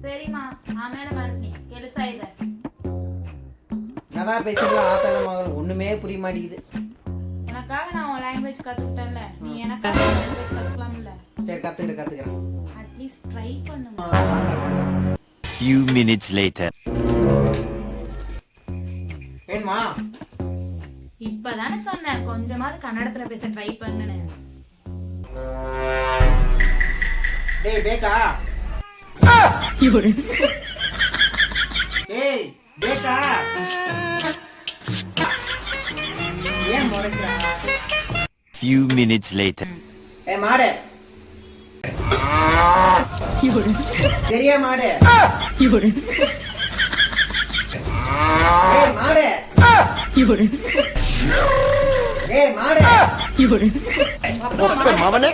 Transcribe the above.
சரிம்மா ಆಮೇಲೆ ಮಾಡ್ತೀನಿ ಕೆಲಸ ಇದೆ. என்னதான் பேசிக்கலாம் ஆத்தால மகன் ஒண்ணுமே புரிய மாட்டேங்குது. உனக்காக நான் உன் லாங்குவேஜ் கத்துக்கிட்டேன்ல, நீ எனக்காக லாங்குவேஜ் கத்துக்கலாம்ல. சரி கத்துக்கிறேன். அட்லீஸ்ட் ட்ரை பண்ணுமா. Few minutes later. ஏன்மா இப்பதானே சொன்னேன் கொஞ்சமாவது கன்னடத்துல பேச ட்ரை பண்ணுன்னு. டேய் பேக்கா ஏய் பேக்கா ஏன் முறைக்கிறா? Few minutes later. ஏய் மாடு சரியா மாடு ஏய் மாடு ஏய் மாடு மவனே